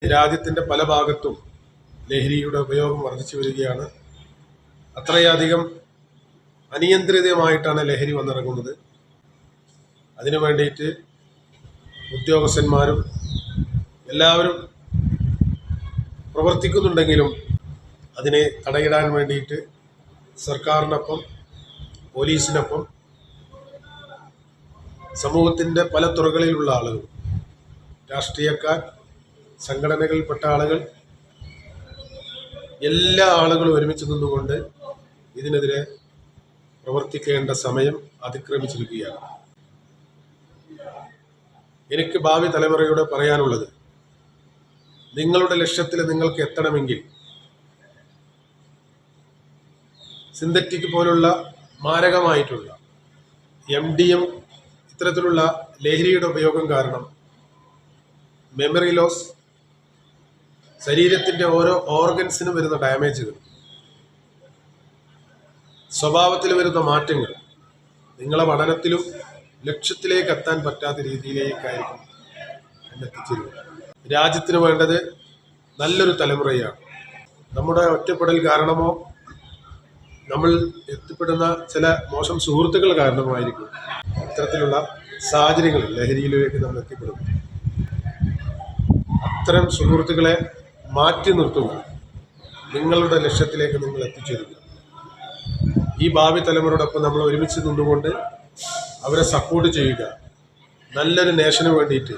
രാജ്യത്തിൻ്റെ പല ഭാഗത്തും ലഹരിയുടെ ഉപയോഗം വർദ്ധിച്ചു വരികയാണ്. അത്രയധികം അനിയന്ത്രിതമായിട്ടാണ് ലഹരി വന്നിറങ്ങുന്നത്. അതിനു വേണ്ടിയിട്ട് ഉദ്യോഗസ്ഥന്മാരും എല്ലാവരും പ്രവർത്തിക്കുന്നുണ്ടെങ്കിലും അതിനെ തടയിടാൻ വേണ്ടിയിട്ട് സർക്കാരിനൊപ്പം പോലീസിനൊപ്പം സമൂഹത്തിൻ്റെ പല തുറകളിലുള്ള ആളുകൾ, രാഷ്ട്രീയക്കാർ, സംഘടനകളിൽപ്പെട്ട ആളുകൾ, എല്ലാ ആളുകളും ഒരുമിച്ച് നിന്നുകൊണ്ട് ഇതിനെതിരെ പ്രവർത്തിക്കേണ്ട സമയം അതിക്രമിച്ചിരിക്കുകയാണ്. എനിക്ക് ഭാവി തലമുറയോട് പറയാനുള്ളത്, നിങ്ങളുടെ ലക്ഷ്യത്തിൽ നിങ്ങൾക്ക് എത്തണമെങ്കിൽ സിന്തറ്റിക് പോലുള്ള മാരകമായിട്ടുള്ള MDM ഇത്തരത്തിലുള്ള ലഹരിയുടെ ഉപയോഗം കാരണം മെമ്മറി ലോസ്, ശരീരത്തിൻ്റെ ഓരോ ഓർഗൻസിനും വരുന്ന ഡാമേജുകൾ, സ്വഭാവത്തിൽ വരുന്ന മാറ്റങ്ങൾ നിങ്ങളെ പഠനത്തിലും ലക്ഷ്യത്തിലേക്ക് എത്താൻ പറ്റാത്ത രീതിയിലേക്കായിരിക്കും എന്നെത്തിച്ചിരുന്നത്. രാജ്യത്തിന് വേണ്ടത് നല്ലൊരു തലമുറയാണ്. നമ്മുടെ ഒറ്റപ്പെടൽ കാരണമോ നമ്മൾ എത്തിപ്പെടുന്ന ചില മോശം സുഹൃത്തുക്കൾ കാരണമായിരിക്കും ഇത്തരത്തിലുള്ള സാഹചര്യങ്ങളിൽ ലഹരിയിലേക്ക് നമ്മൾ എത്തിപ്പെടുന്നു. അത്തരം സുഹൃത്തുക്കളെ മാറ്റി നിർത്തുക, നിങ്ങളുടെ ലക്ഷ്യത്തിലേക്ക് നിങ്ങൾ എത്തിച്ചേരുക. ഈ ഭാവി തലമുറയോടൊപ്പം നമ്മൾ ഒരുമിച്ച് നിന്നുകൊണ്ട് അവരെ സപ്പോർട്ട് ചെയ്യുക. നല്ലൊരു നേഷന് വേണ്ടിയിട്ട്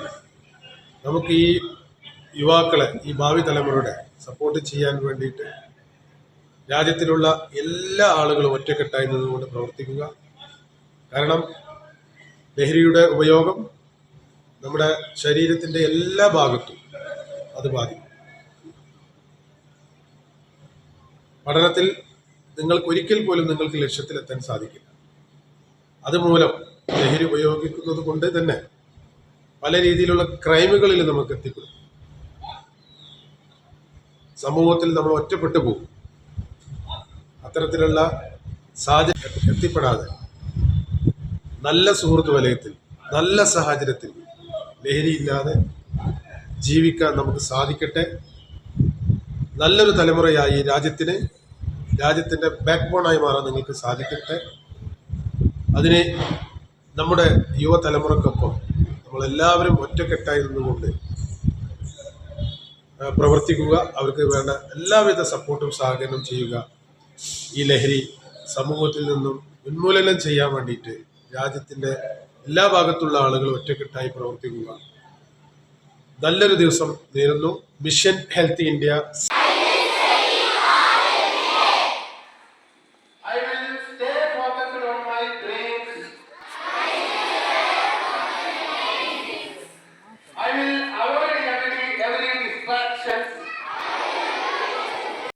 നമുക്ക് ഈ യുവാക്കളെ, ഈ ഭാവി തലമുറയുടെ സപ്പോർട്ട് ചെയ്യാൻ വേണ്ടിയിട്ട് രാജ്യത്തിലുള്ള എല്ലാ ആളുകളും ഒറ്റക്കെട്ടായി നിന്നുകൊണ്ട് പ്രവർത്തിക്കുക. കാരണം ലഹരിയുടെ ഉപയോഗം നമ്മുടെ ശരീരത്തിൻ്റെ എല്ലാ ഭാഗത്തും അത് ബാധിക്കും. പഠനത്തിൽ നിങ്ങൾക്ക് ഒരിക്കൽ പോലും നിങ്ങൾക്ക് ലക്ഷ്യത്തിലെത്താൻ സാധിക്കില്ല. അതുമൂലം ലഹരി ഉപയോഗിക്കുന്നത് കൊണ്ട് തന്നെ പല രീതിയിലുള്ള ക്രൈമുകളിൽ നമുക്ക് എത്തിപ്പെടും. സമൂഹത്തിൽ നമ്മൾ ഒറ്റപ്പെട്ടു പോകും. അത്തരത്തിലുള്ള സാഹചര്യം എത്തിപ്പെടാതെ നല്ല സുഹൃത്ത് വലയത്തിൽ, നല്ല സാഹചര്യത്തിൽ ലഹരിയില്ലാതെ ജീവിക്കാൻ നമുക്ക് സാധിക്കട്ടെ. നല്ലൊരു തലമുറയായി രാജ്യത്തിൻ്റെ ബാക്ക് ബോണായി മാറാൻ നിങ്ങൾക്ക് സാധിക്കട്ടെ. അതിന് നമ്മുടെ യുവതലമുറക്കൊപ്പം നമ്മളെല്ലാവരും ഒറ്റക്കെട്ടായി നിന്നുകൊണ്ട് പ്രവർത്തിക്കുക. അവർക്ക് വേണ്ട എല്ലാവിധ സപ്പോർട്ടും സഹകരണം ചെയ്യുക. ഈ ലഹരി സമൂഹത്തിൽ നിന്നും ഉന്മൂലനം ചെയ്യാൻ വേണ്ടിയിട്ട് രാജ്യത്തിൻ്റെ എല്ലാ ഭാഗത്തുള്ള ആളുകൾ ഒറ്റക്കെട്ടായി പ്രവർത്തിക്കുക. നല്ലൊരു ദിവസം നേരുന്നു. Mission health India.